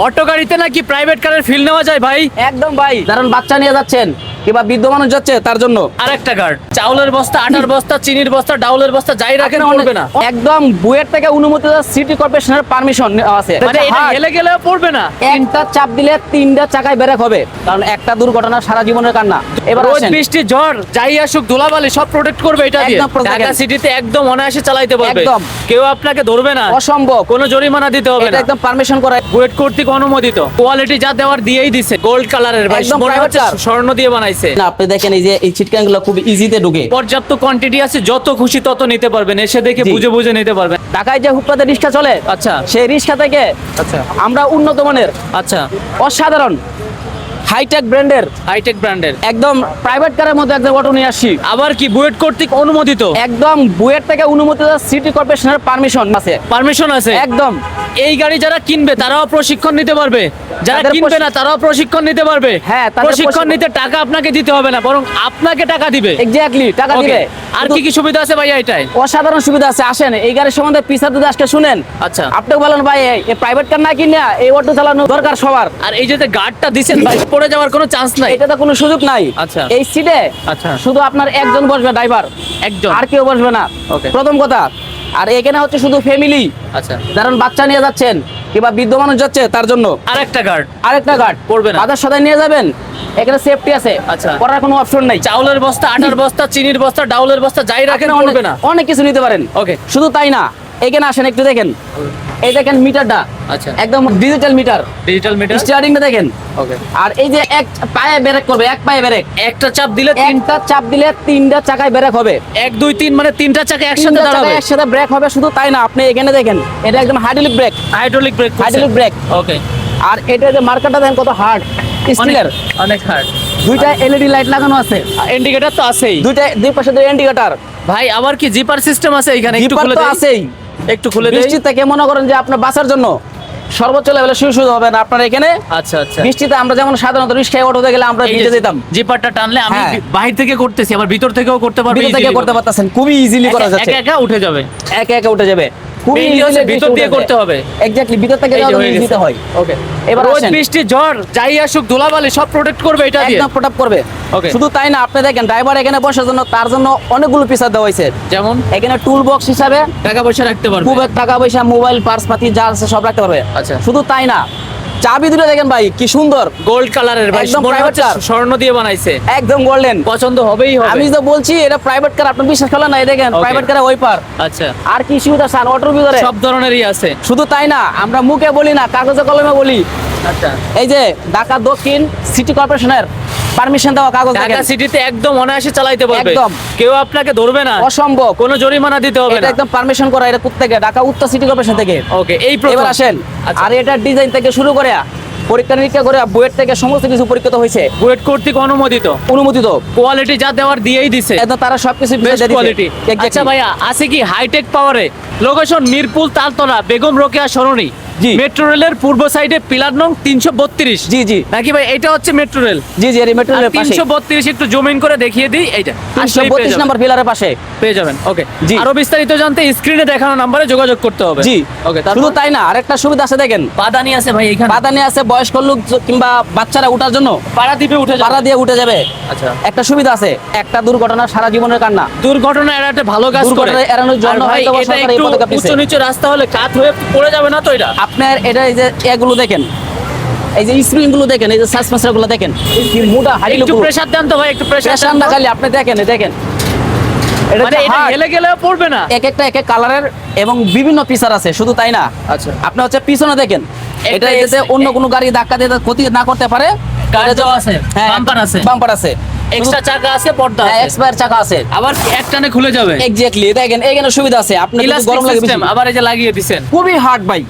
Auto গাড়িতে নাকি private কারের ফিল নেওয়া যায় ভাই? একদম ভাই, কারণ বাচ্চা নিয়ে যাচ্ছেন কিংবা বৃদ্ধ মানুষ যাচ্ছে তার জন্য। আরেকটা গার্ড, চাউলের বস্তা, আটার বস্তা, চিনির বস্তা, ডাউলের বস্তা যাই রাখেন পড়বে না। একদম বুয়েট থেকে অনুমতি সিটি কর্পোরেশনের পারমিশন আছে, মানে এটা হেলে গেলেও পড়বে না। একটা চাপ দিলে তিনটা চাকায় ব্রেক হবে, কারণ একটা দুর্ঘটনা সারা জীবনের কান্না। এবার রোদ আসেন, বৃষ্টি ঝড় যাই আসুক ধুলাবালি সব প্রোটেক্ট করবে এটা দিয়ে। একদম protect। ঢাকা সিটিতে একদম অনায়াসে চালাইতে পারবে, একদম। কেউ আপনাকে ধরবে না, অসম্ভব, কোনো জরিমানা দিতে হবে এটা না, একদম পারমিশন করা। বুয়েট কর্তৃক অনুমোদিত, কোয়ালিটি যা দেওয়ার দিয়েই দিছে, গোল্ড কালারের ভাই, একদম মনে private হচ্ছে car। স্বর্ণ দিয়ে বানাইছে। না, আপনি দেখেন এই যে এই ছিটকানগুলো খুব ইজিতে ঢুকে, পর্যাপ্ত কোয়ান্টিটি আছে, যত খুশি তত নিতে পারবেন, এসে দেখে জি। বুঝে বুঝে নিতে পারবেন। ঢাকায় যে হুপ্পাতে রিক্সা চলে, আচ্ছা সেই রিক্সা থেকে আচ্ছা আমরা উন্নত মানের আচ্ছা, অসাধারণ হাইটেক ব্র্যান্ডের হাইটেক ব্র্যান্ডের একদম প্রাইভেট কারের মধ্যে একদম অটো নিয়ে আসছি। আবার কি বুয়েট কর্তৃক অনুমোদিত, একদম বুয়েট থেকে অনুমোদিত সিটি কর্পোরেশনের পারমিশন আছে, পারমিশন আছে একদম। এই গাড়ি যারা কিনবে তারাও প্রশিক্ষণ নিতে পারবে, যারা তাদের কিনবে না তারাও প্রশিক্ষণ নিতে পারবে। হ্যাঁ, তাদের প্রশিক্ষণ নিতে টাকা আপনাকে দিতে হবে না, বরং আপনাকে টাকা দিবে। এক্স্যাক্টলি, টাকা Okay, দিবে। আর কি কি সুবিধা আছে ভাইয়া এটাই? অসাধারণ সুবিধা আছে, আসেন এই গাড়ির সম্বন্ধে পিছাতে যদি আজকে শুনেন। আচ্ছা, আপনি বলেন ভাই এই প্রাইভেট কার না কিনা এই অটো চালানো দরকার সবার, আর এই যে গার্ডটা দিছেন ভাই, পড়ে যাওয়ার কোনো চান্স নাই। এটাতে কোনো সুযোগ নাই। আচ্ছা। এই সিটে আচ্ছা, শুধু আপনার একজন বসবে, ড্রাইভার, একজন। আর কেউ বসবে না। Okay. প্রথম কথা। আর এখানে হচ্ছে শুধু ফ্যামিলি, আচ্ছা, কারণ বাচ্চা নিয়ে যাচ্ছেন কিংবা বৃদ্ধ মানুষ যাচ্ছে তার জন্য। আরেকটা গার্ড, আরেকটা গার্ড পড়বে না। বাজার সাথে নিয়ে যাবেন, এখানে সেফটি আছে, আচ্ছা। করার কোনো অপশন নাই। চাউলের বস্তা, আটার বস্তা, চিনির বস্তা, ডাউলের বস্তা যাই রাখেন আপনি পড়বে না। অনেক কিছু নিতে পারেন। ওকে, শুধু তাই না, এখানে আসেন একটু দেখেন, এই দেখেন মিটারটা আচ্ছা, একদম ডিজিটাল মিটার, ডিজিটাল মিটার। স্টিয়ারিংটা দেখেন। ওকে, আর এই যে এক পায়ে ব্রেক করবে, এক পায়ে ব্রেক, একটা চাপ দিলে তিনটা চাপ দিলে তিনটা চাকায় ব্রেক হবে। 1 2 3 মানে তিনটা চাকা একসাথে তিনটা দাঁড়াবে, চাকায় একসাথে ব্রেক হবে। শুধু তাই না, আপনি এখানে দেখেন, এটা একদম hydraulic brake, hydraulic brake, hydraulic brake. Okay, আর এটা যে মার্কারটা দেখেন কত হার্ড স্টিলের, অনেক হার্ড। দুইটা এলইডি লাইট লাগানো আছে, ইন্ডিকেটর তো আছেই দুই পাশে দুই ইন্ডিকেটর। ভাই। আবার কি জিপার সিস্টেম আছে এখানে? একটু জিপার খুলে তো দেই, আছেই। একটু খুলে দেই। বৃষ্টি থেকে মনে করেন যে আপনার বাঁচার জন্য সর্বোচ্চ লেভেলে সুবিধা হবে না আপনার এখানে। আচ্ছা আচ্ছা, বৃষ্টিতে আমরা যেমন সাধারণত রিক্সায় অটোতে গেলে আমরা এই যে ভিজে যেতাম, জিপারটা টানলে আমি হ্যাঁ। বাহির থেকে করতেছি, আবার ভিতর থেকেও করতে পারবে, ভিতর থেকে করতে পারতেছেন, খুবই ইজিলি করা যাচ্ছে, একা একা উঠে যাবে, একা একা উঠে যাবে, খুবই Mainly হচ্ছে easily ভিতর দিয়ে উঠে করতে যায়। হবে। এক্স্যাক্টলি, ভিতর থেকে এই যে যাওয়া হয়ে গেছে। দিতে হয়। ওকে, এবার রোদ আসেন, বৃষ্টি ঝড় যাই আসুক ধুলাবালি সব প্রোটেক্ট করবে এটা দিয়ে। একদম প্রোটেক্ট করবে। Okay. শুধু তাই না, আপনি দেখেন ড্রাইভার এখানে বসার জন্য তার জন্য অনেকগুলো পিসার দেওয়া হয়েছে। যেমন এখানে টুল বক্স হিসাবে টাকা পয়সা রাখতে পারবে, খুব টাকা পয়সা, মোবাইল, পার্স পাতি যা আছে সব রাখতে পারবে। আচ্ছা। শুধু তাই না, চাবি দুটো দেখেন ভাই কি সুন্দর, গোল্ড কালারের ভাই, একদম মনে private হচ্ছে car। স্বর্ণ দিয়ে বানাইছে, একদম গোল্ডেন। পছন্দ হবেই হবে। আমি তো বলছি এটা প্রাইভেট কার, আপনি বিশ্বাস করলেন না, এই দেখেন Okay. প্রাইভেট কারে ওয়াইপার। আচ্ছা, আর কি সুবিধা চান অটোর ভিতরে? সব ধরনেরই আছে। শুধু তাই না, আমরা মুখে বলি না, কাগজে কলমে বলি। আচ্ছা, এই যে ঢাকা দক্ষিণ সিটি কর্পোরেশনের পারমিশন দেওয়া কাগজ ঢাকা দেখেন, সিটিতে একদম অনায়াসে চালাইতে পারবে, একদম। কেউ আপনাকে ধরবে না, অসম্ভব। কোনো জরিমানা দিতে হবে এটা না। একদম পারমিশন করা, এটা কোত্থেকে? ঢাকা উত্তর সিটি কর্পোরেশন থেকে। ওকে, এই প্রথম। এবার আসেন, আচ্ছা। আর এটার ডিজাইন থেকে শুরু করে পরীক্ষা নিরীক্ষা করে বুয়েট থেকে সমস্ত কিছু পরীক্ষিত হয়েছে, বুয়েট কর্তৃক অনুমোদিত, অনুমোদিত। কোয়ালিটি যা দেওয়ার দিয়েই দিছে, একদম তারা সবকিছু বেস্ট কোয়ালিটি। আচ্ছা ভাইয়া, আছে কি হাইটেক পাওয়ারে? লোকেশন মিরপুর তালতলা বেগম রোকেয়া সরণি, জি। মেট্রো রেলের পূর্ব সাইডে পিলার নং 332। জি জি নাকি ভাই এটা হচ্ছে মেট্রো রেল? জি জি, এই মেট্রো রেলের পাশে 332 একটু জুম ইন করে দেখিয়ে দিই, এইটা আসলেই পেয়ে 332 যাবেন। নম্বর পিলারের পাশে পেয়ে যাবেন। ওকে, জি। আরো বিস্তারিত জানতে স্ক্রিনে দেখানো নম্বরে যোগাযোগ করতে হবে। জি। ওকে, শুধু তাই না, আরেকটা সুবিধা আছে দেখেন, পাদানি আছে ভাই এখানে, পাদানি আছে, বয়স্ক লোক কিংবা বাচ্চারা উঠার জন্য পাড়া দ্বীপে উঠে যাবে। পাড়া দিয়ে উঠে যাবে। আচ্ছা, একটা সুবিধা আছে, একটা দুর্ঘটনা সারা জীবনের কান্না। দুর্ঘটনা এড়াতে ভালো কাজ করে। দুর্ঘটনা এড়ানোর জন্য আর ভাই হয়তো বা এটা সরকার এই একটু পদক্ষেপ নিছে। উঁচু নিচু রাস্তা হলে কাত হয়ে পড়ে যাবে না তো এটা? আপনার এটা এই যে এগুলো দেখেন, এই যে স্প্রিং গুলো দেখেন, এই যে সাসপেন্সার গুলো দেখেন, এই কি মোটা হাড়ি একটু লোক। প্রেসার দেন তো ভাই, একটু প্রেসার প্রেশার দেন না তো। খালি, আপনি দেখেন, এই দেখেন, এটা মানে যে এটা hard, হেলে গেলেও পড়বে না। এক একটা এক এক কালারের এবং বিভিন্ন ফিচার আছে। শুধু তাই না, আচ্ছা, আপনি হচ্ছে পিছনে দেখেন, এটা একটা যাতে অন্য কোনো গাড়ি ধাক্কা দিয়ে ক্ষতি না করতে পারে। কার্ডও আছে, হ্যাঁ, বাম্পার আছে, বাম্পার আছে, এক্সট্রা চাকা আছে, পর্দা হ্যাঁ, আছে, এক্সপায়ার চাকা আছে, আবার এক টানে খুলে যাবে। এক্স্যাক্টলি। দেখেন এখানে সুবিধা আছে, আপনি যদি ইলাস্টিক গরম লাগে সিস্টেম বেশি, আবার এই যে লাগিয়ে দিবেন, খুবই হার্ড ভাই,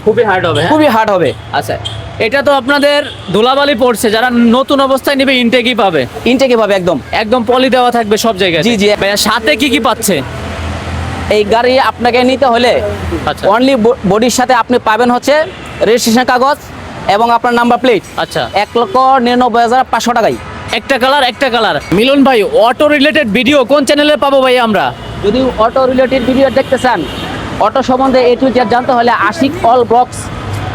খুবই হার্ড হবে। হ্যাঁ? খুবই হার্ড হবে। আচ্ছা, এটা তো আপনাদের ধুলাবালি পড়ছে, যারা নতুন অবস্থায় নেবে ইনটেকই পাবে, ইনটেকে পাবে একদম। একদম পলি দেওয়া থাকবে সব জায়গায়। জি, জি। ভাইয়া সাথে কি কি পাচ্ছে? এই গাড়ি আপনাকে নিতে হলে আচ্ছা অনলি বডির সাথে আপনি পাবেন হচ্ছে রেজিস্ট্রেশন কাগজ এবং আপনার নাম্বার প্লেট, আচ্ছা, 1,99,500 টাকায়। একটা কালার একটা কালার। মিলন ভাই, অটো রিলেটেড ভিডিও কোন চ্যানেলে পাবো ভাই আমরা? যদি অটো রিলেটেড ভিডিও দেখতে চান, অটো সম্বন্ধে A to Z জানতে হলে আশিক অল ব্লগস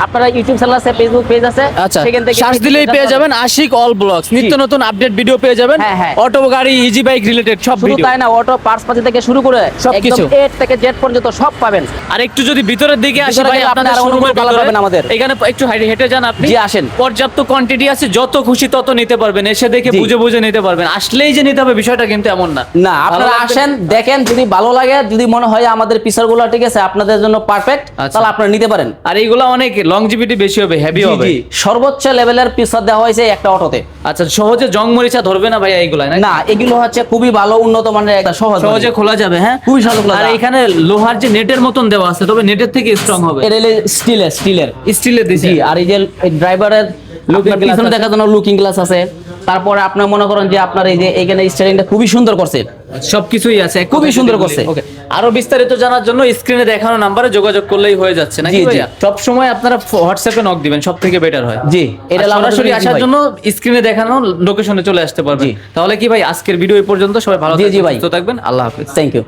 আপনারা ইউটিউব চ্যানেল আছে, ফেসবুক পেজ আছে, আচ্ছা, সেখান থেকে সার্চ দিলেই পেয়ে যাবেন আশিক অল ব্লগস, নিত্য নতুন আপডেট ভিডিও পেয়ে যাবেন, হ্যাঁ, হ্যাঁ। অটো গাড়ি ইজি বাইক রিলেটেড সব শুধু ভিডিও। তাই না, অটো পার্টস পাতি থেকে শুরু করে সবকিছু। একদম A থেকে Z পর্যন্ত সব পাবেন। আর একটু যদি ভিতরের দিকে আসি ভিতরে ভাই, গেলে আপনাদের আপনারা শোরুমের অনেক ভালো ভিতরে পাবেন আমাদের। এখানে একটু হেঁটে যান আপনি, জি, আসেন। পর্যাপ্ত কোয়ান্টিটি আছে, যত খুশি তত নিতে পারবেন, এসে দেখে জি। বুঝে বুঝে নিতে পারবেন, আসলেই যে নিতে হবে বিষয়টা কিন্তু এমন না। না, আপনারা ভালো লাগবে। আসেন, দেখেন, যদি ভালো লাগে, যদি মনে হয় আমাদের পিসারগুলো ঠিক আছে আপনাদের জন্য পারফেক্ট, আচ্ছা। তাহলে আপনারা নিতে পারেন। আর এইগুলো অনেক লংজিভিটি বেশি হবে, হেভি জি, হবে। জি, সর্বোচ্চ লেভেলের পিসার দেওয়া হয়েছে একটা অটোতে। আচ্ছা, সহজে জং মরিচা ধরবে না ভাই এইগুলা? না, এগুলো হচ্ছে খুবই ভালো উন্নত মানের একটা সহজ সহজে খোলা যাবে, হ্যাঁ খুবই সহজে খোলা আর যায়। এখানে লোহার যে নেটের মতন দেওয়া আছে, তবে নেটের থেকে স্ট্রং হবে, এটা স্টিলের স্টিলের দিছে। জি। আর এই যে ড্রাইভারের Looking glass পিছনে আছে। দেখার জন্য লুকিং গ্লাস আছে। তারপরে আপনি মনে করেন যে আপনার এই যে এখানে স্টারিংটা খুবই সুন্দর করছে। সবকিছুই আছে, খুবই সুন্দর করছে। ওকে, আরো বিস্তারিত জানার জন্য স্ক্রিনে দেখানো নাম্বারে যোগাযোগ করলেই হয়ে যাচ্ছে নাকি জি, জি। ভাইয়া? সব সময় আপনারা হোয়াটসঅ্যাপে নক দিবেন, সব থেকে বেটার হয়। জি, এটা আর আমাদের সরাসরি জন্য আসার ভাই। জন্য স্ক্রিনে দেখানো লোকেশনে চলে আসতে পারবেন। জি। তাহলে কি ভাই, আজকের ভিডিও এই পর্যন্ত, সবাই ভালো জি, জি থাকবেন, ভাই। সুস্থ থাকবেন, আল্লাহ হাফেজ। Thank you.